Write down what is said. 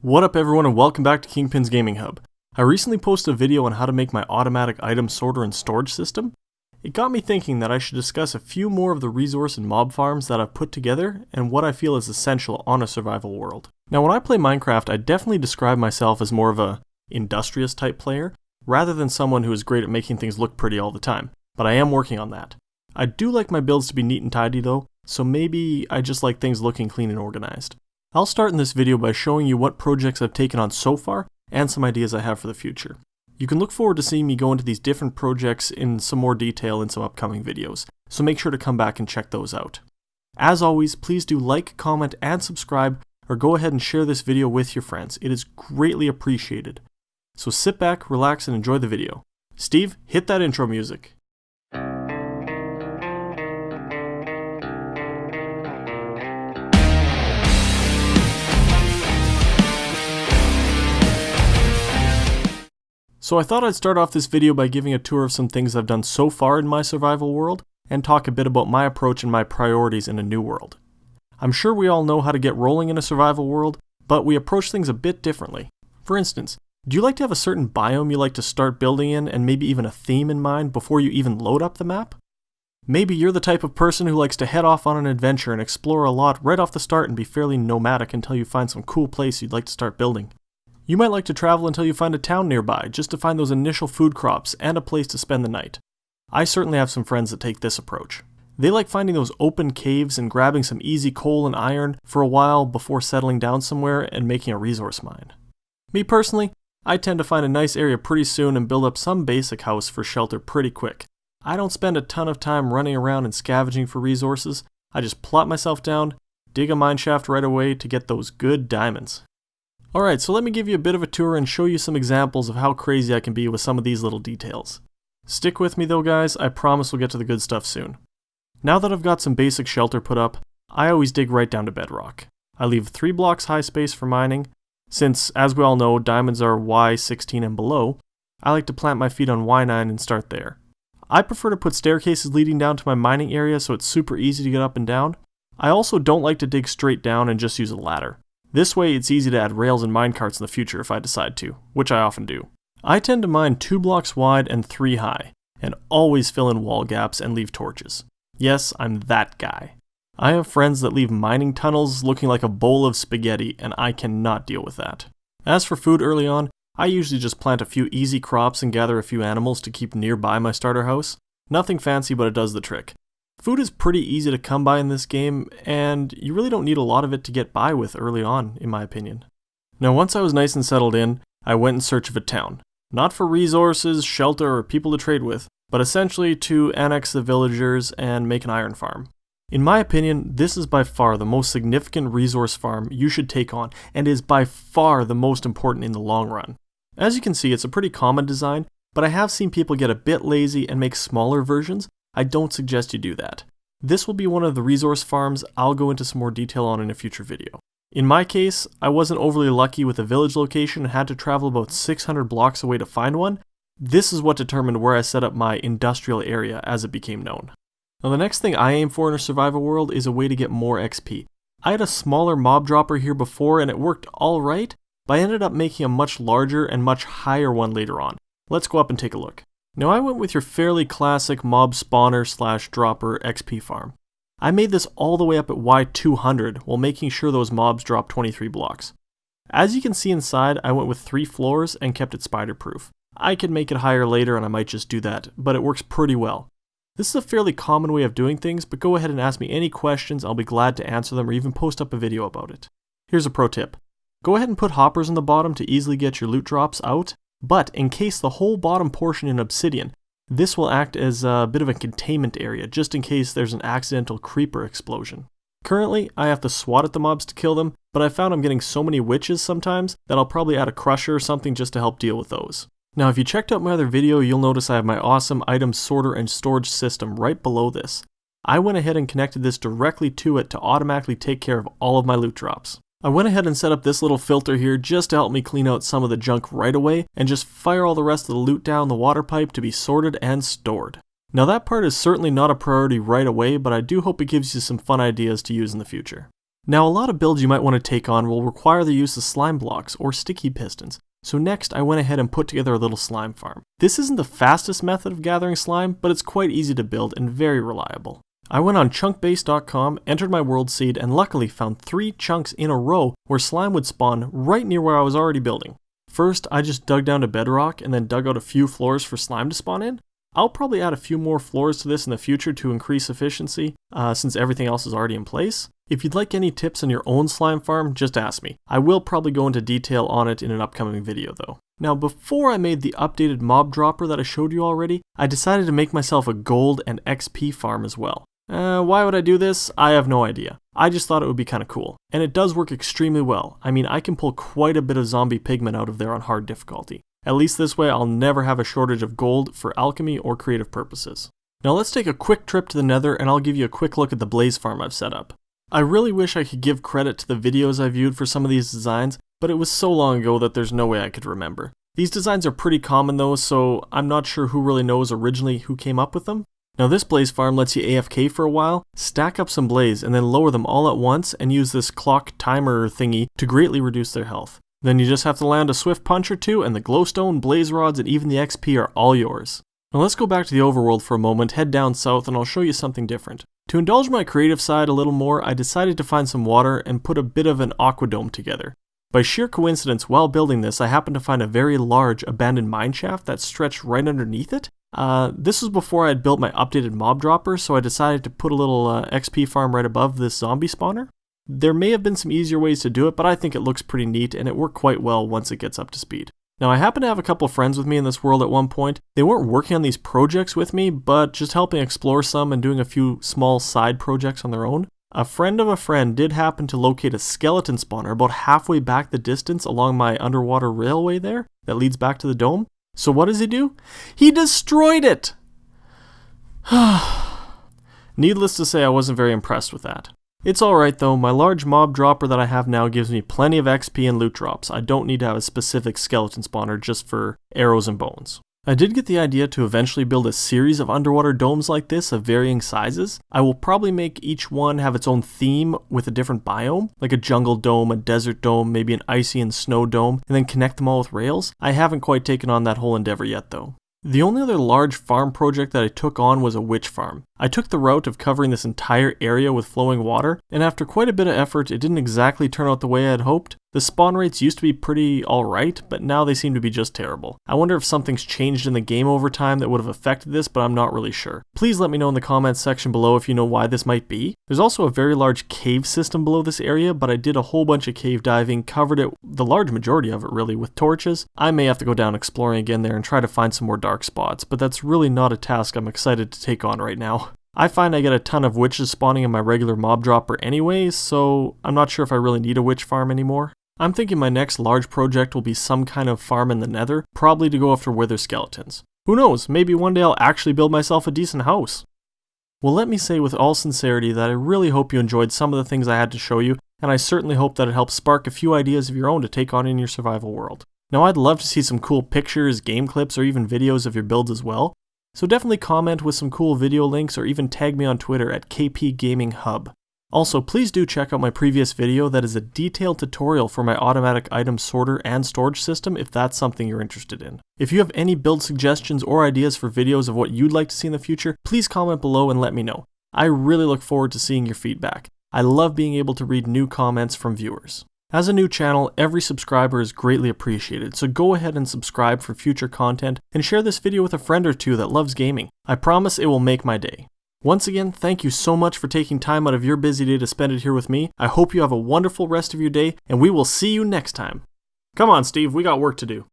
What up everyone and welcome back to KingPin's Gaming Hub. I recently posted a video on how to make my automatic item sorter and storage system. It got me thinking that I should discuss a few more of the resource and mob farms that I've put together and what I feel is essential on a survival world. Now when I play Minecraft, I definitely describe myself as more of a industrious type player, rather than someone who is great at making things look pretty all the time, but I am working on that. I do like my builds to be neat and tidy though, so maybe I just like things looking clean and organized. I'll start in this video by showing you what projects I've taken on so far and some ideas I have for the future. You can look forward to seeing me go into these different projects in some more detail in some upcoming videos, so make sure to come back and check those out. As always, please do like, comment, and subscribe, or go ahead and share this video with your friends. It is greatly appreciated. So sit back, relax, and enjoy the video. Steve, hit that intro music. So I thought I'd start off this video by giving a tour of some things I've done so far in my survival world, and talk a bit about my approach and my priorities in a new world. I'm sure we all know how to get rolling in a survival world, but we approach things a bit differently. For instance, do you like to have a certain biome you like to start building in and maybe even a theme in mind before you even load up the map? Maybe you're the type of person who likes to head off on an adventure and explore a lot right off the start and be fairly nomadic until you find some cool place you'd like to start building. You might like to travel until you find a town nearby, just to find those initial food crops and a place to spend the night. I certainly have some friends that take this approach. They like finding those open caves and grabbing some easy coal and iron for a while before settling down somewhere and making a resource mine. Me personally, I tend to find a nice area pretty soon and build up some basic house for shelter pretty quick. I don't spend a ton of time running around and scavenging for resources. I just plop myself down, dig a mine shaft right away to get those good diamonds. Alright, so let me give you a bit of a tour and show you some examples of how crazy I can be with some of these little details. Stick with me though guys, I promise we'll get to the good stuff soon. Now that I've got some basic shelter put up, I always dig right down to bedrock. I leave 3 blocks high space for mining. Since, as we all know, diamonds are Y16 and below, I like to plant my feet on Y9 and start there. I prefer to put staircases leading down to my mining area so it's super easy to get up and down. I also don't like to dig straight down and just use a ladder. This way it's easy to add rails and minecarts in the future if I decide to, which I often do. I tend to mine 2 blocks wide and 3 high, and always fill in wall gaps and leave torches. Yes, I'm that guy. I have friends that leave mining tunnels looking like a bowl of spaghetti, and I cannot deal with that. As for food early on, I usually just plant a few easy crops and gather a few animals to keep nearby my starter house. Nothing fancy, but it does the trick. Food is pretty easy to come by in this game, and you really don't need a lot of it to get by with early on, in my opinion. Now once I was nice and settled in, I went in search of a town. Not for resources, shelter, or people to trade with, but essentially to annex the villagers and make an iron farm. In my opinion, this is by far the most significant resource farm you should take on, and is by far the most important in the long run. As you can see, it's a pretty common design, but I have seen people get a bit lazy and make smaller versions. I don't suggest you do that. This will be one of the resource farms I'll go into some more detail on in a future video. In my case, I wasn't overly lucky with a village location and had to travel about 600 blocks away to find one. This is what determined where I set up my industrial area as it became known. Now the next thing I aim for in a survival world is a way to get more XP. I had a smaller mob dropper here before and it worked alright, but I ended up making a much larger and much higher one later on. Let's go up and take a look. Now I went with your fairly classic mob spawner / dropper XP farm. I made this all the way up at Y200 while making sure those mobs drop 23 blocks. As you can see inside, I went with 3 floors and kept it spider proof. I could make it higher later and I might just do that, but it works pretty well. This is a fairly common way of doing things, but go ahead and ask me any questions, I'll be glad to answer them or even post up a video about it. Here's a pro tip. Go ahead and put hoppers on the bottom to easily get your loot drops out. But encase the whole bottom portion in obsidian. This will act as a bit of a containment area, just in case there's an accidental creeper explosion. Currently, I have to swat at the mobs to kill them, but I found I'm getting so many witches sometimes that I'll probably add a crusher or something just to help deal with those. Now if you checked out my other video, you'll notice I have my awesome item sorter and storage system right below this. I went ahead and connected this directly to it to automatically take care of all of my loot drops. I went ahead and set up this little filter here just to help me clean out some of the junk right away and just fire all the rest of the loot down the water pipe to be sorted and stored. Now that part is certainly not a priority right away, but I do hope it gives you some fun ideas to use in the future. Now, a lot of builds you might want to take on will require the use of slime blocks or sticky pistons. So next, I went ahead and put together a little slime farm. This isn't the fastest method of gathering slime, but it's quite easy to build and very reliable. I went on chunkbase.com, entered my world seed, and luckily found 3 chunks in a row where slime would spawn right near where I was already building. First, I just dug down to bedrock and then dug out a few floors for slime to spawn in. I'll probably add a few more floors to this in the future to increase efficiency, since everything else is already in place. If you'd like any tips on your own slime farm, just ask me. I will probably go into detail on it in an upcoming video though. Now, before I made the updated mob dropper that I showed you already, I decided to make myself a gold and XP farm as well. Why would I do this? I have no idea. I just thought it would be kind of cool. And it does work extremely well. I mean, I can pull quite a bit of zombie pigment out of there on hard difficulty. At least this way I'll never have a shortage of gold for alchemy or creative purposes. Now let's take a quick trip to the nether and I'll give you a quick look at the blaze farm I've set up. I really wish I could give credit to the videos I viewed for some of these designs, but it was so long ago that there's no way I could remember. These designs are pretty common though, so I'm not sure who really knows originally who came up with them. Now this blaze farm lets you AFK for a while, stack up some blaze, and then lower them all at once and use this clock timer thingy to greatly reduce their health. Then you just have to land a swift punch or two and the glowstone, blaze rods, and even the XP are all yours. Now let's go back to the overworld for a moment, head down south, and I'll show you something different. To indulge my creative side a little more, I decided to find some water and put a bit of an aquadome together. By sheer coincidence, while building this, I happened to find a very large abandoned mineshaft that stretched right underneath it. This was before I had built my updated mob dropper, so I decided to put a little XP farm right above this zombie spawner. There may have been some easier ways to do it, but I think it looks pretty neat and it worked quite well once it gets up to speed. Now I happen to have a couple of friends with me in this world at one point. They weren't working on these projects with me, but just helping explore some and doing a few small side projects on their own. A friend of a friend did happen to locate a skeleton spawner about halfway back the distance along my underwater railway there that leads back to the dome. So what does he do? He destroyed it! Needless to say, I wasn't very impressed with that. It's alright though, my large mob dropper that I have now gives me plenty of XP and loot drops. I don't need to have a specific skeleton spawner just for arrows and bones. I did get the idea to eventually build a series of underwater domes like this of varying sizes. I will probably make each one have its own theme with a different biome, like a jungle dome, a desert dome, maybe an icy and snow dome, and then connect them all with rails. I haven't quite taken on that whole endeavor yet though. The only other large farm project that I took on was a witch farm. I took the route of covering this entire area with flowing water, and after quite a bit of effort, it didn't exactly turn out the way I had hoped. The spawn rates used to be pretty alright, but now they seem to be just terrible. I wonder if something's changed in the game over time that would have affected this, but I'm not really sure. Please let me know in the comments section below if you know why this might be. There's also a very large cave system below this area, but I did a whole bunch of cave diving, covered it, the large majority of it really, with torches. I may have to go down exploring again there and try to find some more dark spots, but that's really not a task I'm excited to take on right now. I find I get a ton of witches spawning in my regular mob dropper anyway, so I'm not sure if I really need a witch farm anymore. I'm thinking my next large project will be some kind of farm in the nether, probably to go after wither skeletons. Who knows, maybe one day I'll actually build myself a decent house. Well, let me say with all sincerity that I really hope you enjoyed some of the things I had to show you, and I certainly hope that it helps spark a few ideas of your own to take on in your survival world. Now I'd love to see some cool pictures, game clips, or even videos of your builds as well, so definitely comment with some cool video links or even tag me on Twitter at KP Gaming Hub. Also, please do check out my previous video that is a detailed tutorial for my automatic item sorter and storage system if that's something you're interested in. If you have any build suggestions or ideas for videos of what you'd like to see in the future, please comment below and let me know. I really look forward to seeing your feedback. I love being able to read new comments from viewers. As a new channel, every subscriber is greatly appreciated, so go ahead and subscribe for future content and share this video with a friend or two that loves gaming. I promise it will make my day. Once again, thank you so much for taking time out of your busy day to spend it here with me. I hope you have a wonderful rest of your day, and we will see you next time. Come on, Steve, we got work to do.